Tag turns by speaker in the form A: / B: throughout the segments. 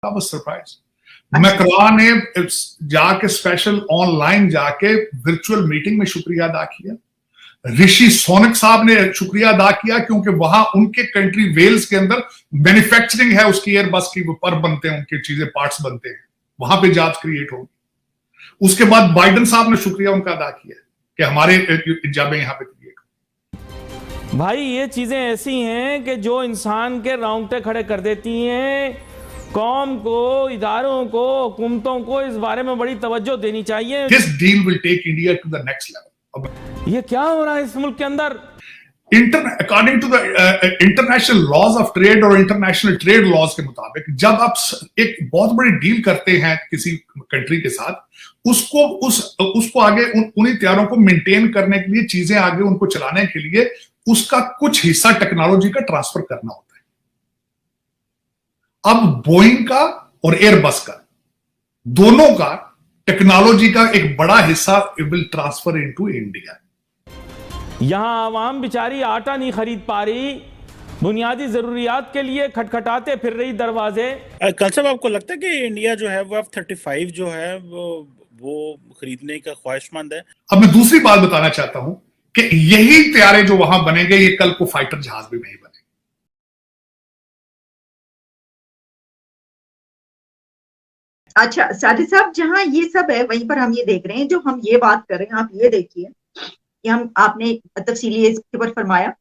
A: I was surprise. Macron ने जाके special online जाके वर्चुअल मीटिंग में शुक्रिया अदा किया। ऋषि सोनक साहब ने शुक्रिया अदा किया क्योंकि वहां उनके कंट्री वेल्स के अंदर मैन्युफैक्चरिंग है उसकी, एयरबस की पर बनते हैं, उनकी चीजें, पार्ट्स बनते हैं, वहां पे जॉब्स क्रिएट होगी। उसके बाद बाइडन साहब ने शुक्रिया उनका अदा किया कि हमारे जॉबें यहां पे क्रिएट।
B: भाई ये चीजें ऐसी हैं कि जो इंसान के रोंगटे खड़े कर देती हैं। कौम को, इदारों को, हुकूमतों को इस बारे में बड़ी तवज्जो देनी चाहिए।
A: This deal will take India to the next level.
B: ये क्या हो रहा है इस मुल्क के अंदर?
A: According to the international laws of trade और इंटरनेशनल ट्रेड लॉज के मुताबिक जब आप एक बहुत बड़ी डील करते हैं किसी कंट्री के साथ, उसको आगे उन्हीं तैयारों को मेंटेन करने के लिए, चीजें आगे उनको चलाने के लिए उसका कुछ हिस्सा टेक्नोलॉजी का ट्रांसफर करना होता है। अब बोइंग का और एयरबस का, दोनों का टेक्नोलॉजी का एक बड़ा हिस्सा विल ट्रांसफर इनटू इंडिया।
B: यहां आवाम बेचारी आटा नहीं खरीद पा रही, बुनियादी जरूरियात के लिए खटखटाते फिर रही दरवाजे।
C: कल साहब, आपको लगता है कि इंडिया जो है वो F-35 जो है वो खरीदने का ख्वाहिशमंद है?
A: अब मैं दूसरी बात बताना चाहता हूं कि यही तैयारे जो वहां बनेंगे, ये कल को फाइटर जहाज भी नहीं बने।
D: अच्छा सादिक साहब, जहां ये सब है वहीं पर हम ये देख रहे हैं, जो हम ये बात कर रहे हैं, आप ये देखिए कि आपने तफसीली इसके ऊपर फरमाया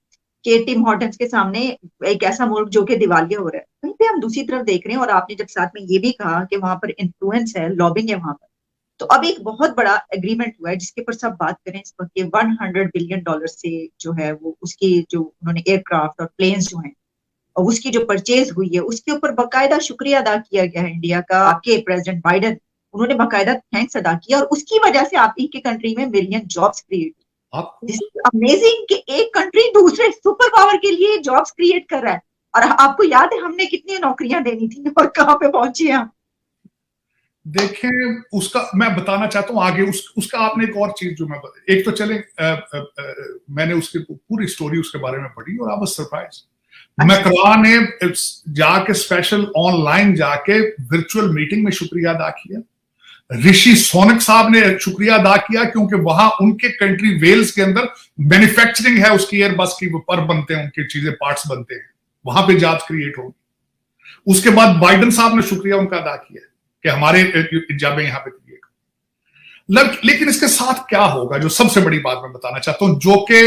D: कि टिम हॉर्टन्स के सामने एक ऐसा मुल्क जो कि दिवालिया हो रहा है, वहीं पे हम दूसरी तरफ देख रहे हैं। और आपने जब साथ में ये भी कहा कि वहां पर इन्फ्लुएंस है, लॉबिंग है वहां पर, तो अब एक बहुत बड़ा एग्रीमेंट हुआ है जिसके ऊपर सब बात करें इस वक्त, $100 बिलियन से जो है वो उसकी जो उन्होंने एयरक्राफ्ट और प्लेन्स जो हैं और उसकी जो परचेज हुई है उसके ऊपर बाकायदा शुक्रिया अदा किया गया है इंडिया का। आपके प्रेसिडेंट बाइडन, उन्होंने बाकायदा थैंक्स अदा किया और उसकी वजह से आपकी के कंट्री में million jobs create. This is amazing कि एक कंट्री दूसरे सुपर पावर के लिए जॉब्स क्रिएट कर रहा है। और आपको याद है हमने कितनी नौकरियां देनी थी और कहां पे पहुंचे हम।
A: देखें, उसका मैं बताना चाहता हूं आगे उसका आपने एक और चीज जो एक तो चले मैंने उसकी पूरी स्टोरी उसके बारे में पढ़ी और आई वाज सरप्राइज। मैक्रोन ने जाके स्पेशल ऑनलाइन जाके वर्चुअल मीटिंग में शुक्रिया अदा किया। ऋषि सोनक साहब ने शुक्रिया अदा किया क्योंकि वहां उनके कंट्री वेल्स के अंदर मैन्युफैक्चरिंग है उसकी, एयरबस की पर बनते हैं, उनकी चीजें, पार्ट्स बनते हैं, वहां पे जॉब्स क्रिएट होगी। उसके बाद बाइडन साहब ने शुक्रिया उनका अदा किया कि हमारे जॉबें यहां पे क्रिएट। लेकिन इसके साथ क्या होगा, जो सबसे बड़ी बात मैं बताना चाहता हूं, जो कि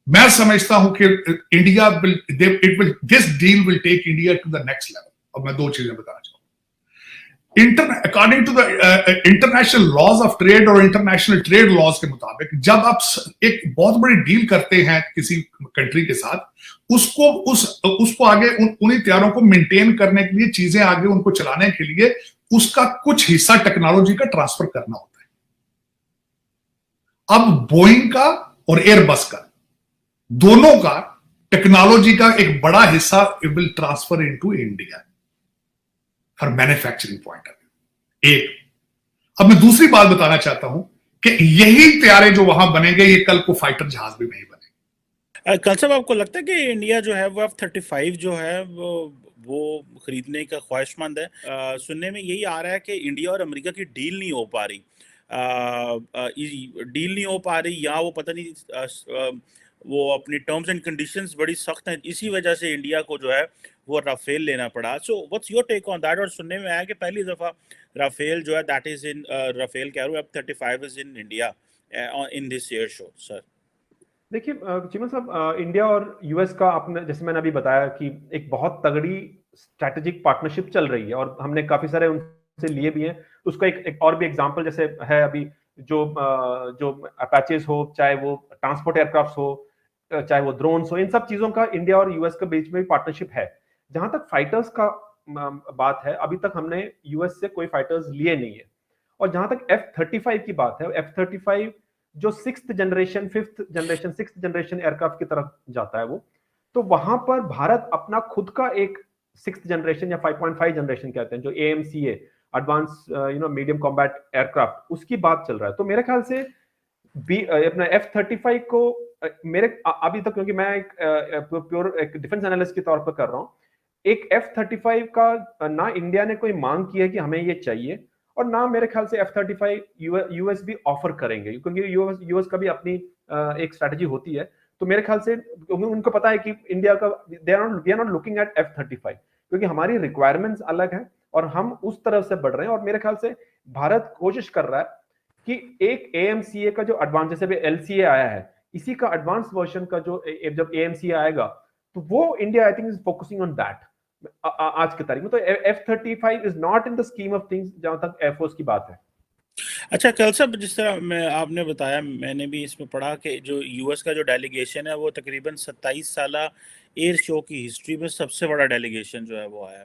A: मैं समझता हूं कि India this deal will take India to the next level. अब मैं दो चीजें बताना चाहूंगा। According to the international laws of trade और इंटरनेशनल ट्रेड लॉज के मुताबिक जब आप एक बहुत बड़ी डील करते हैं किसी कंट्री के साथ, उसको आगे उन्हीं तैयारों को मेंटेन करने के लिए, चीजें आगे उनको चलाने के लिए उसका कुछ हिस्सा टेक्नोलॉजी का ट्रांसफर करना होता है। अब बोइंग का और एयरबस का, दोनों का टेक्नोलॉजी का एक बड़ा हिस्सा will transfer into India for manufacturing point of view. एक, अब मैं दूसरी बात बताना चाहता हूं कि यही तैयारे जो वहां बनेंगे, ये कल को फाइटर जहाज भी नहीं बने।
C: कल साहब, आपको लगता है कि इंडिया जो है वो F-35 जो है वो खरीदने का ख्वाहिशमंद है? सुनने में यही आ रहा है कि इंडिया और अमेरिका की डील नहीं हो पा रही, या वो पता नहीं वो अपनी टर्म्स एंड कंडीशंस बड़ी सख्त हैं, इसी वजह से इंडिया को जो है वो राफेल लेना पड़ा। So what's your take on that? और सुनने में आया कि पहली दफा राफेल जो है दैट इज इन राफेल कह रहा हूं, F-35 is in India in this year show. Sir
E: देखिए चीमन साहब, इंडिया और यूएस का, आपने जैसे मैंने अभी बताया कि एक बहुत तगड़ी स्ट्रैटेजिक पार्टनरशिप चल रही है और हमने काफी सारे उनसे लिए भी हैं। उसका एक और भी एग्जांपल जैसे है अभी जो अपाचेज हो, चाहे वो ट्रांसपोर्ट एयरक्राफ्ट हो, चाहे वो ड्रोन्स हो, इन सब चीजों का इंडिया और यूएस के बीच में भी पार्टनरशिप है। जहां तक फाइटर्स का बात है, अभी तक हमने यूएस से कोई फाइटर्स लिए नहीं है। और जहां तक F-35 की बात है, F-35 जो 6th generation, 5th generation, 6th generation aircraft की तरफ जाता है वो, तो वहां पर भारत अपना खुद का एक 6th जनरेशन या 5.5 जनरेशन कहते हैं, जो AMCA advance medium combat aircraft, उसकी बात चल रहा है। तो मेरे ख्याल से अपना F-35 को मेरे अभी तक, क्योंकि मैं एक प्योर एक डिफेंस एनालिस्ट के तौर पर कर रहा हूँ, एक F-35 का ना इंडिया ने कोई मांग की है कि हमें ये चाहिए, और ना मेरे ख्याल से F-35 यूएस भी ऑफर करेंगे, क्योंकि यूएस का भी अपनी एक स्ट्रेटजी होती है। तो मेरे ख्याल से उनको पता है कि इंडिया का we are not looking at F-35, क्योंकि हमारी रिक्वायरमेंट्स अलग है और हम उस तरफ से बढ़ रहे हैं। और मेरे ख्याल से भारत कोशिश कर रहा है कि एक AMCA का जो एडवांस, जैसे भी LCA आया है, इसी का एडवांस वर्जन का जो जब AMCA आएगा तो वो India I think is focusing on that आज की तारीख में। तो F-35 is not in the scheme of things जहां तक एयरफोर्स की बात है।
C: अच्छा कल साहब, जिस तरह मैं आपने बताया, मैंने भी इसमें पढ़ा कि जो यूएस का जो डेलीगेशन है वो तकरीबन 27 साल एयर शो की हिस्ट्री में सबसे बड़ा डेलीगेशन जो है वो आया।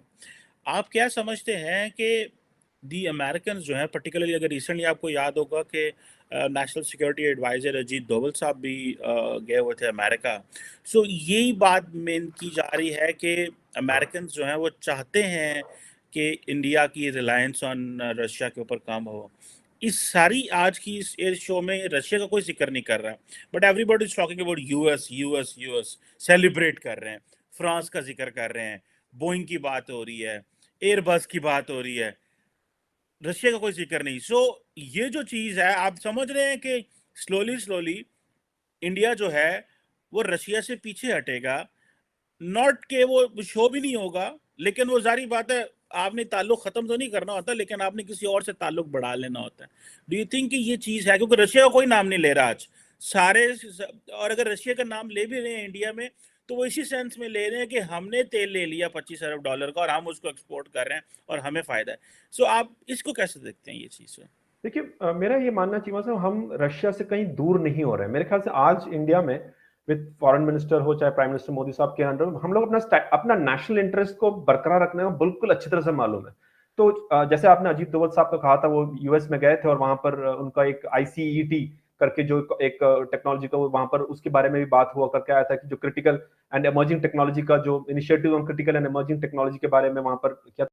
C: आप क्या समझते हैं कि दी अमेरिकन जो है, पर्टिकुलरली अगर रिसेंटली आपको याद होगा कि national security advisor Ajit Doval साहब भी गए हुए थे अमेरिका। सो यही बात मेन की जा रही है कि अमेरिकन जो हैं वो चाहते हैं कि इंडिया की रिलायंस ऑन रशिया के ऊपर कम हो। इस सारी आज की इस एयर शो में रशिया का कोई जिक्र नहीं कर रहा, but everybody is talking about US US US, celebrate कर रहे हैं, फ्रांस का जिक्र कर रहे हैं, बोइंग की बात हो रही है, एयरबस की बात हो रही है, रशिया का कोई जिक्र नहीं। सो ये जो चीज है, आप समझ रहे हैं कि स्लोली स्लोली इंडिया जो है वो रशिया से पीछे हटेगा। नॉट के वो शो भी नहीं होगा, लेकिन वो जारी बात है, आपने ताल्लुक खत्म तो नहीं करना होता, लेकिन आपने किसी और से ताल्लुक बढ़ा लेना होता है। डू यू थिंक कि ये चीज है? क्योंकि रशिया का कोई नाम नहीं ले रहा आज सारे, और अगर रशिया का नाम ले भी रहे हैं इंडिया में तो वो इसी सेंस में ले रहे हैं कि हमने तेल ले लिया $25 अरब का और हम उसको एक्सपोर्ट कर रहे हैं और हमें फायदा है। सो आप इसको कैसे देखते हैं ये चीज?
E: देखिए, मेरा ये मानना चीमा साहब, हम रशिया से कहीं दूर नहीं हो रहे हैं। मेरे ख्याल से आज इंडिया में विद फॉरेन मिनिस्टर हो चाहे प्राइम मिनिस्टर मोदी साहब के अंडर, हम लोग अपना नेशनल इंटरेस्ट को बरकरार रखने में बिल्कुल अच्छी तरह से मालूम है। तो जैसे आपने अजीत डोवल साहब का कहा था, वो यूएस में गए थे और वहां पर उनका एक ICET करके जो एक टेक्नोलॉजी का, वहां पर उसके बारे में भी बात हुआ करके आया था कि जो क्रिटिकल एंड इमर्जिंग टेक्नोलॉजी का जो initiative on critical and emerging technology के बारे में वहां पर किया।